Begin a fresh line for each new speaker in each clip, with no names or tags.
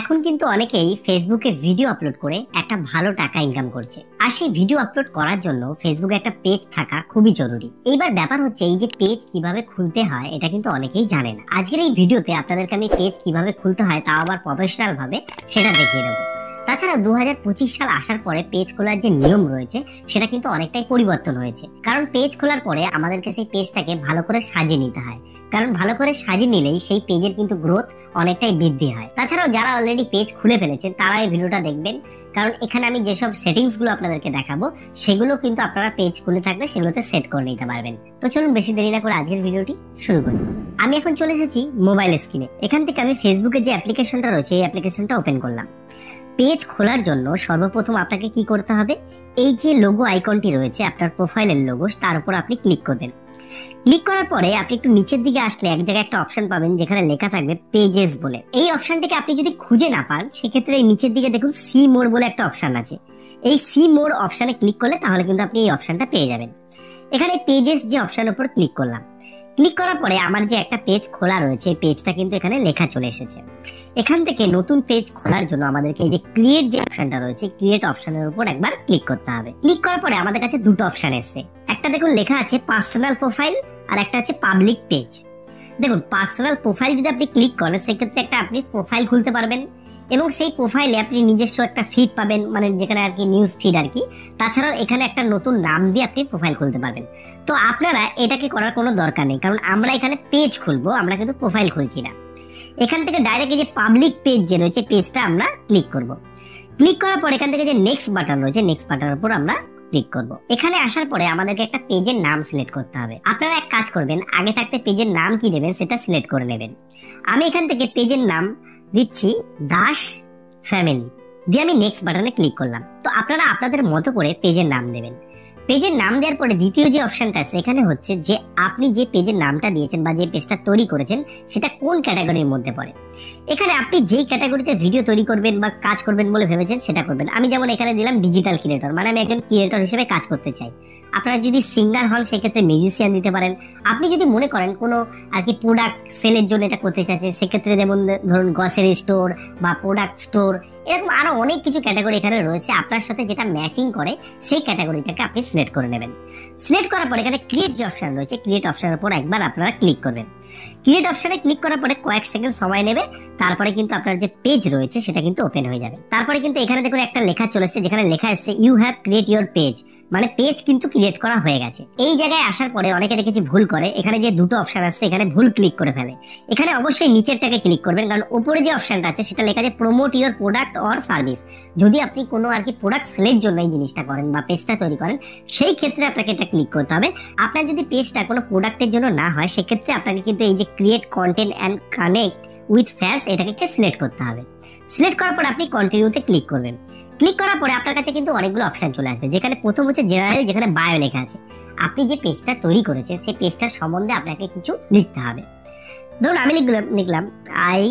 এখন কিন্তু অনেকেই ফেসবুকে ভিডিও আপলোড করে একটা ভালো টাকা ইনকাম করছে। আর সেই ভিডিও আপলোড করার জন্য ফেসবুকে একটা পেজ থাকা খুবই জরুরি। এইবার ব্যাপার হচ্ছে এই যে পেজ কিভাবে খুলতে হয় এটা কিন্তু অনেকেই জানে না। আজকের এই ভিডিওতে আপনাদেরকে আমি পেজ কিভাবে খুলতে হয় তা আবার প্রফেশনাল ভাবে সেটা দেখিয়ে দেবো। তাছাড়া 2025 সাল আসার পরে পেজ খোলার যে নিয়ম রয়েছে সেটা কিন্তু অনেকটাই পরিবর্তন হয়েছে। কারণ পেজ খোলার পরে আমাদেরকে সেই পেজটাকে ভালো করে সাজিয়ে নিতে হয়, কারণ ভালো করে সাজিয়ে নিলেই সেই পেজের কিন্তু গ্রোথ অনেকটাই বৃদ্ধি হয়। তাছাড়াও যারা অলরেডি পেজ খুলে ফেলেছেন তারা এই ভিডিওটা দেখবেন, কারণ এখানে আমি যেসব সেটিংস গুলো আপনাদেরকে দেখাবো সেগুলো কিন্তু আপনারা পেজ খুলে থাকলে সেগুলোতে সেট করে নিতে পারবেন। তো চলুন বেশি দেরি না করে আজকের ভিডিওটি শুরু করি। আমি এখন চলে এসেছি মোবাইল স্ক্রিনে। এখান থেকে আমি ফেসবুকের যে অ্যাপ্লিকেশনটা রয়েছে এই অ্যাপ্লিকেশনটা ওপেন করলাম। পেজ খোলার জন্য সর্বপ্রথম আপনাকে কি করতে হবে, এই যে লোগো আইকনটি রয়েছে আপনার প্রোফাইলের লোগো, তার উপর আপনি ক্লিক করবেন। ক্লিক করার পরে আপনি একটু নিচের দিকে আসলে এক জায়গায় একটা অপশন পাবেন যেখানে লেখা থাকবে পেজেস বলে। এই অপশনটাকে আপনি যদি খুঁজে না পান সেক্ষেত্রে এই নিচের দিকে দেখুন সি মোর বলে একটা অপশন আছে। এই সি মোর অপশনে ক্লিক করলে তাহলে কিন্তু আপনি এই অপশনটা পেয়ে যাবেন। এখানে পেজেস যে অপশনের উপর ক্লিক করলাম। ক্লিক করার পরে আমার যে একটা পেজ খোলা রয়েছে এই পেজটা কিন্তু এখানে লেখা চলে এসেছে। এখান থেকে নতুন পেজ খোলার জন্য আমাদেরকে এই যে ক্রিয়েট যে অপশনটা রয়েছে ক্রিয়েট অপশনের উপর একবার ক্লিক করতে হবে। ক্লিক করার পরে আমাদের কাছে দুটো অপশন এসেছে। একটা দেখুন লেখা আছে পার্সোনাল প্রোফাইল আর একটা আছে পাবলিক পেজ। দেখুন পার্সোনাল প্রোফাইল যদি আপনি ক্লিক করেন সেক্ষেত্রে একটা আপনি প্রোফাইল খুলতে পারবেন এবং সেই প্রোফাইলে আপনি নিজস্ব একটা ফিড পাবেন, মানে যেখানে আর কি নিউজ ফিড আর কি। তাছাড়াও এখানে একটা নতুন নাম দিয়ে আপনি প্রোফাইল খুলতে পারবেন। তো আপনারা এটাকে করার কোনো দরকার নেই, কারণ আমরা এখানে পেজ খুলবো, আমরা কিন্তু প্রোফাইল খুলছি না। এখান থেকে ডাইরেক্ট এই যে পাবলিক পেজ যে রয়েছে পেজটা আমরা ক্লিক করব। ক্লিক করার পর এখান থেকে যে নেক্সট বাটন রয়েছে নেক্সট বাটনের উপর আমরা ক্লিক করব। এখানে আসার পরে আমাদেরকে একটা পেজের নাম সিলেক্ট করতে হবে। আপনারা এক কাজ করবেন, আগে থাকতে পেজের নাম কি দেবেন সেটা সিলেক্ট করে নেবেন। আমি এখান থেকে পেজের নাম দিচ্ছি দাস ফ্যামিলি, দিয়ে আমি নেক্সট বাটনে ক্লিক করলাম। তো আপনারা আপনাদের মতো করে পেজের নাম দেবেন। পেজের নাম দেওয়ার পরে দ্বিতীয় যে অপশনটা আছে এখানে হচ্ছে যে আপনি যে পেজের নামটা দিয়েছেন বা যে পেজটা তৈরি করেছেন সেটা কোন ক্যাটাগরির মধ্যে পড়ে। এখানে আপনি যেই ক্যাটাগরিতে ভিডিও তৈরি করবেন বা কাজ করবেন বলে ভেবেছেন সেটা করবেন। আমি যেমন এখানে দিলাম ডিজিটাল ক্রিয়েটর, মানে আমি একজন ক্রিয়েটর হিসেবে কাজ করতে চাই। আপনারা যদি সিঙ্গার হন সেক্ষেত্রে মিউজিশিয়ান দিতে পারেন। আপনি যদি মনে করেন কোনো আর কি প্রোডাক্ট সেলের জন্য এটা করতে চাচ্ছেন সেক্ষেত্রে যেমন ধরুন গ্রসারি স্টোর বা প্রোডাক্ট স্টোর, এরকম আরো অনেক কিছু ক্যাটাগরি এখানে রয়েছে। আপনার সাথে যেটা ম্যাচিং করে সেই ক্যাটাগরিটাকে আপনি সিলেক্ট করে নেবেন। সিলেক্ট করার পরে এখানে ক্রিয়েট যে অপশন রয়েছে ক্রিয়েট অপশনের উপর একবার আপনারা ক্লিক করবেন। ক্রিয়েট অপশনে ক্লিক করার পরে কয়েক সেকেন্ড সময় নেবে, তারপরে কিন্তু আপনার যে পেজ রয়েছে সেটা কিন্তু ওপেন হয়ে যাবে। তারপরে কিন্তু এখানে দেখুন একটা লেখা চলে এসেছে যেখানে লেখা এসেছে you have create your page, মানে পেজ কিন্তু ক্রিয়েট করা হয়ে গেছে। এই জায়গায় আসার পরে অনেকে দেখেছি ভুল করে, এখানে যে দুটো অপশন আছে এখানে ভুল ক্লিক করে ফেলে। এখানে অবশ্যই নিচেরটাকে ক্লিক করবেন, কারণ উপরে যে অপশনটা আছে সেটা লেখা আছে promote your product or service. যদি আপনি কোনো আর কি প্রোডাক্ট সেলের জন্য এই জিনিসটা করেন বা পেজটা তৈরি করেন সেই ক্ষেত্রে আপনাকে এটা ক্লিক করতে হবে। আপনার যদি পেজটা কোনো প্রোডাক্টের জন্য না হয় সেক্ষেত্রে আপনাকে কিন্তু এই যে create content and connect with fans এটাকে সিলেক্ট করতে হবে। সিলেক্ট করার পর আপনি কন্টিনিউতে ক্লিক করবেন। ক্লিক করার পরে আপনার কাছে কিন্তু অনেকগুলো অপশন চলে আসবে, যেখানে প্রথম হচ্ছে জেনারেল, যেখানে বায়ো লেখা আছে। আপনি যে পেজটা তৈরি করেছেন সেই পেজটার সম্বন্ধে আপনাকে কিছু লিখতে হবে। ধরুন আমি লিখলাম I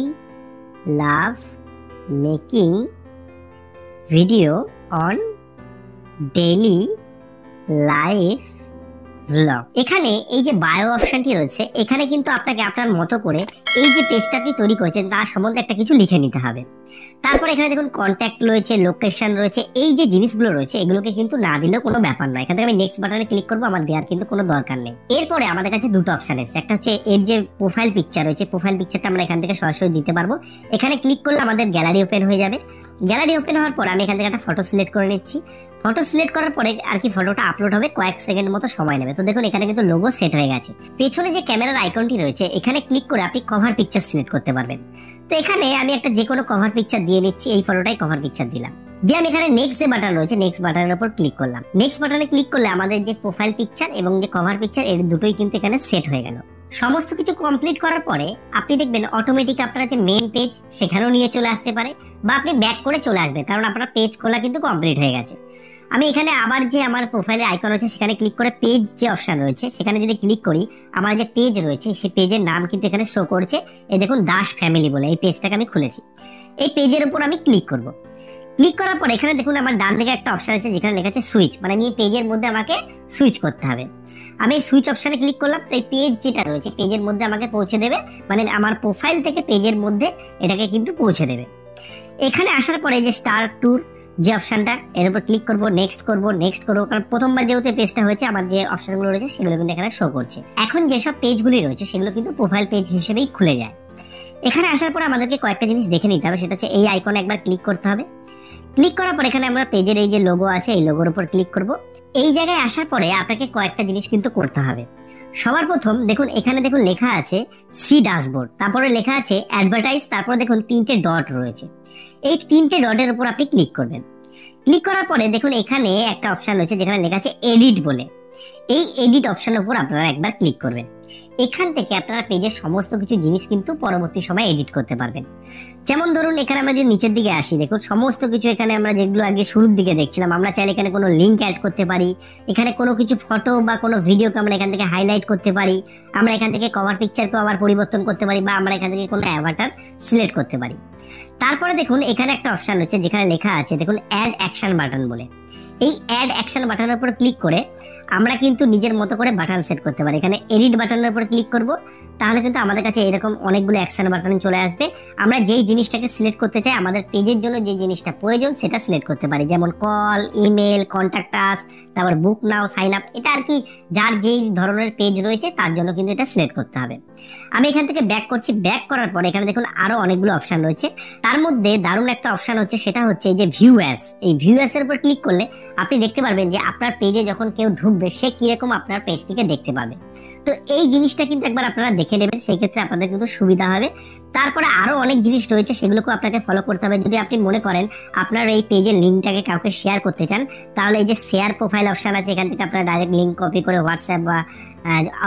love making video on daily life vlog. এখানে এই যে বায়ো অপশনটি রয়েছে এখানে কিন্তু আপনাকে আপনার মতো করে এই যে পেজটা আপনি তৈরি করেছেন তার সম্বন্ধে একটা কিছু লিখে নিতে হবে। তারপরে এখানে দেখুন কন্ট্যাক্ট রয়েছে, লোকেশন রয়েছে, এই যে জিনিসগুলো রয়েছে এগুলোকে কিন্তু না দিলেও কোনো ব্যাপার নয়। এখান থেকে আমি নেক্সট বাটনে ক্লিক করবো, আমার দেওয়ার কিন্তু কোনো দরকার নেই। এরপরে আমাদের কাছে দুটো অপশন এসেছে, একটা হচ্ছে এর যে প্রোফাইল পিকচার রয়েছে প্রোফাইল পিকচারটা আমরা এখান থেকে সরাসরি দিতে পারবো। এখানে ক্লিক করলে আমাদের গ্যালারি ওপেন হয়ে যাবে। গ্যালারি ওপেন হওয়ার পর আমি এখান থেকে একটা ফটো সিলেক্ট করে নিচ্ছি। ফটো সিলেক্ট করার পরে আর কি ফটোটা আপলোড হবে, কয়েক সেকেন্ড মতো সময় নেবে। তো দেখুন এখানে কিন্তু লোগো সেট হয়ে গেছে। পেছনে যে ক্যামেরার আইকনটি রয়েছে এখানে ক্লিক করে আপনি কভার পিকচার সিলেক্ট করতে পারবেন। তো এখানে আমি একটা যে কোনো কভার পিকচার দিয়ে নিচ্ছি, এই ফটোটাই কভার পিকচার দিলাম। দিয়ে আমি এখানে নেক্সট যে বাটন রয়েছে নেক্সট বাটনের উপর ক্লিক করলাম। নেক্সট বাটনে ক্লিক করলে আমাদের যে প্রোফাইল পিকচার এবং যে কভার পিকচার এর দুটোই কিন্তু এখানে সেট হয়ে গেল। সমস্ত কিছু কমপ্লিট করার পরে আপনি দেখবেন অটোমেটিক আপনার যে মেইন পেজ সেখানেও নিয়ে চলে আসতে পারে বা আপনি ব্যাক করে চলে আসবেন, কারণ আপনার পেজ খোলা কিন্তু কমপ্লিট হয়ে গেছে। আমি এখানে আবার যে আমার প্রোফাইলের আইকন রয়েছে সেখানে ক্লিক করে পেজ যে অপশন রয়েছে সেখানে যদি ক্লিক করি আমার যে পেজ রয়েছে সেই পেজের নাম কিন্তু এখানে শো করছে। এই দেখুন দাস ফ্যামিলি বলে এই পেজটাকে আমি খুলেছি। এই পেজের উপর আমি ক্লিক করব। ক্লিক করার পর এখানে দেখুন আমার ডান দিকে একটা অপশন আছে যেখানে লেখা আছে সুইচ, মানে আমি এই পেজের মধ্যে আমাকে সুইচ করতে হবে। আমি সুইচ অপশনে ক্লিক করলাম, তো এই পেজ যেটা রয়েছে পেজের মধ্যে আমাকে পৌঁছে দেবে, মানে আমার প্রোফাইল থেকে পেজের মধ্যে এটাকে কিন্তু পৌঁছে দেবে। এখানে আসার পরে যে স্টার ট্যুর যে অপশনটা, এর উপর ক্লিক করব, নেক্সট করব, নেক্সট করব, কারণ প্রথমবার যেহেতু পেজটা হয়েছে আমার যে অপশনগুলো রয়েছে সেগুলো কিন্তু এখানে শো করছে। এখন যেসব পেজগুলি রয়েছে সেগুলো কিন্তু প্রোফাইল পেজ হিসেবেই খুলে যায়। এখানে আসার পর আমাদেরকে কয়েকটা জিনিস দেখে নিতে হবে, সেটা হচ্ছে এই আইকনে একবার ক্লিক করতে হবে। ক্লিক করার পর এখানে আমরা পেজের এই যে লোগো আছে এই লোগোর উপর ক্লিক করব। এই জায়গায় আসার পরে আপনাকে কয়েকটা জিনিস কিন্তু করতে হবে। সবার প্রথম দেখুন এখানে দেখুন লেখা আছে সি ড্যাশবোর্ড, তারপরে লেখা আছে অ্যাডভার্টাইজ, তারপরে দেখুন 3টে ডট রয়েছে। এই 3টে ডটের উপর আপনি ক্লিক করবেন। ক্লিক করার পরে দেখুন এখানে একটা অপশন রয়েছে যেখানে লেখা আছে এডিট বলে। এই এডিট অপশনের উপর আপনারা একবার ক্লিক করবেন। এখান থেকে আপনারা পেজের সমস্ত কিছু জিনিস কিন্তু পরবর্তী সময় এডিট করতে পারবেন। যেমন ধরুন এখানে আমরা যদি নিচের দিকে আসি, দেখুন সমস্ত কিছু এখানে আমরা যেগুলো আগে শুরুর দিকে দেখছিলাম, আমরা চাইলে এখানে কোনো লিঙ্ক অ্যাড করতে পারি, এখানে কোনো কিছু ফটো বা কোনো ভিডিওকে আমরা এখান থেকে হাইলাইট করতে পারি, আমরা এখান থেকে কভার পিকচারকেও আবার পরিবর্তন করতে পারি, বা আমরা এখান থেকে কোনো অ্যাভাটার সিলেক্ট করতে পারি। তারপরে দেখুন এখানে একটা অপশন রয়েছে যেখানে লেখা আছে দেখুন অ্যাড অ্যাকশন বাটন বলে। এই অ্যাড অ্যাকশন বাটনের উপর ক্লিক করে আমরা কিন্তু নিজের মতো করে বাটন সেট করতে পারি। এখানে এডিট বাটনের উপর ক্লিক করব, তাহলে কিন্তু আমাদের কাছে এরকম অনেকগুলো অ্যাকশন বাটন চলে আসবে। আমরা যেই জিনিসটাকে সিলেক্ট করতে চাই, আমাদের পেজের জন্য যে জিনিসটা প্রয়োজন সেটা সিলেক্ট করতে পারি, যেমন কল, ইমেল, কন্ট্যাক্ট আস, তারপর বুক নাও, সাইন আপ, এটা আর কি যার যেই ধরনের পেজ রয়েছে তার জন্য কিন্তু এটা সিলেক্ট করতে হবে। আমি এখান থেকে ব্যাক করছি। ব্যাক করার পরে এখানে দেখুন আরো অনেকগুলো অপশন রয়েছে, তার মধ্যে দারুণ একটা অপশন হচ্ছে সেটা হচ্ছে এই যে ভিউ অ্যাস। এই ভিউ অ্যাস এর উপর ক্লিক করলে আপনি দেখতে পারবেন যে আপনার পেজে যখন কেউ ঢুকবে সে কিরকম আপনার পেজটিকে দেখতে পাবে। তো এই জিনিসটা কিন্তু একবার আপনারা দেখে নেবেন, সেই ক্ষেত্রে আপনাদের কিন্তু সুবিধা হবে। তারপরে আরো অনেক জিনিস রয়েছে, সেগুলোকে আপনাকে ফলো করতে হবে। যদি আপনি মনে করেন আপনার এই পেজের লিঙ্কটাকে কাউকে শেয়ার করতে চান, তাহলে এই যে শেয়ার প্রোফাইল অপশন আছে, এখান থেকে আপনারা ডাইরেক্ট লিঙ্ক কপি করে হোয়াটসঅ্যাপ বা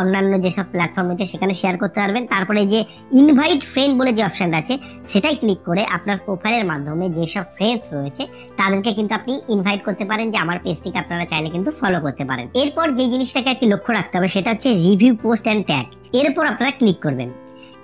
অন্যান্য যেসব প্ল্যাটফর্ম রয়েছে সেখানে শেয়ার করতে পারবেন। তারপরে যে ইনভাইট ফ্রেন্ড বলে যে অপশনটা আছে সেটাই ক্লিক করে আপনার প্রোফাইলের মাধ্যমে যেসব ফ্রেন্ডস রয়েছে তাদেরকে কিন্তু আপনি ইনভাইট করতে পারেন যে আমার পেজটিকে আপনারা চাইলে কিন্তু ফলো করতে পারেন। এরপর যে জিনিসটাকে একটু লক্ষ্য রাখতে হবে সেটা হচ্ছে রিভিউ পোস্ট অ্যান্ড ট্যাগ। এর উপর আপনারা ক্লিক করবেন।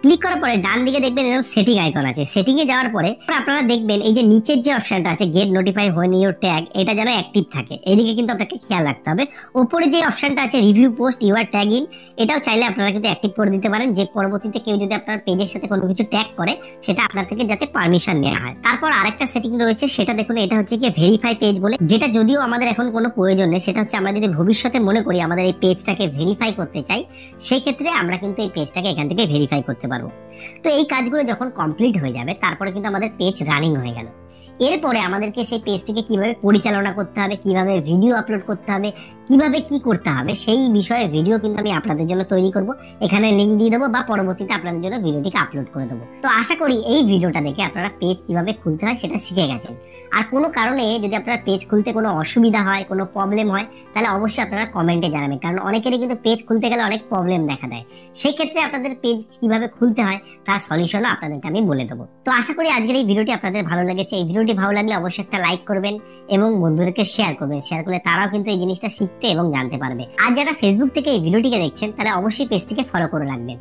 ক্লিক করার পরে ডান দিকে দেখবেন এরকম সেটিং আইকন আছে। সেটিং এ যাওয়ার পরে আপনারা দেখবেন এই যে নিচের যে অপশনটা আছে get notify when your tag, এটা যেন অ্যাক্টিভ থাকে, এদিকে কিন্তু আপনাকে খেয়াল রাখতে হবে। উপরে যে অপশনটা আছে review post your tag in, এটাও চাইলে আপনারা কিন্তু অ্যাক্টিভ করে দিতে পারেন, যে পরবর্তীতে কেউ যদি আপনার পেজের সাথে কোনো কিছু ট্যাগ করে সেটা আপনার থেকে যাতে পারমিশন নেওয়া হয়। তারপর আরেকটা সেটিং রয়েছে, সেটা দেখুন এটা হচ্ছে কি ভেরিফাই পেজ বলে, যেটা যদিও আমাদের এখন কোনো প্রয়োজন নেই। সেটা হচ্ছে আমরা যদি ভবিষ্যতে মনে করি আমাদের এই পেজটাকে ভেরিফাই করতে চাই, সেই ক্ষেত্রে আমরা কিন্তু এই পেজটাকে এখান থেকে ভেরিফাই করতে পারবো। তো এই কাজগুলো যখন কমপ্লিট হয়ে যাবে তারপরে কিন্তু আমাদের পেজ রানিং হয়ে গেল। এরপরে আমাদেরকে সেই পেজটিকে কিভাবে পরিচালনা করতে হবে, কিভাবে ভিডিও আপলোড করতে হবে, কিভাবে কি করতে হবে সেই বিষয়ে ভিডিও কিন্তু আমি আপনাদের জন্য তৈরি করব। এখানে লিংক দিয়ে দেবো বা পরবর্তীতে আপনাদের জন্য ভিডিওটিকে আপলোড করে দেবো। তো আশা করি এই ভিডিওটা দেখে আপনারা পেজ কিভাবে খুলতে হয় সেটা শিখে গেছেন। আর কোনো কারণে যদি আপনার পেজ খুলতে কোনো অসুবিধা হয়, কোনো প্রবলেম হয়, তাহলে অবশ্যই আপনারা কমেন্টে জানাবেন, কারণ অনেকেরই কিন্তু পেজ খুলতে গেলে অনেক প্রবলেম দেখা দেয়। সেই ক্ষেত্রে আপনাদের পেজ কিভাবে খুলতে হয় তার সলিউশনও আপনাদেরকে আমি বলে দেবো। তো আশা করি আজকের এই ভিডিওটি আপনাদের ভালো লেগেছে। এই ভিডিওটি ভালো লাগলে অবশ্যই একটা লাইক করবেন এবং বন্ধুদেরকে শেয়ার করবেন। শেয়ার করলে তারাও কিন্তু এই জিনিসটা শিখতে এবং জানতে পারবে। আর যারা ফেসবুক থেকে এই ভিডিওটিকে দেখছেন তাহলে অবশ্যই পেজটিকে ফলো করে রাখবেন।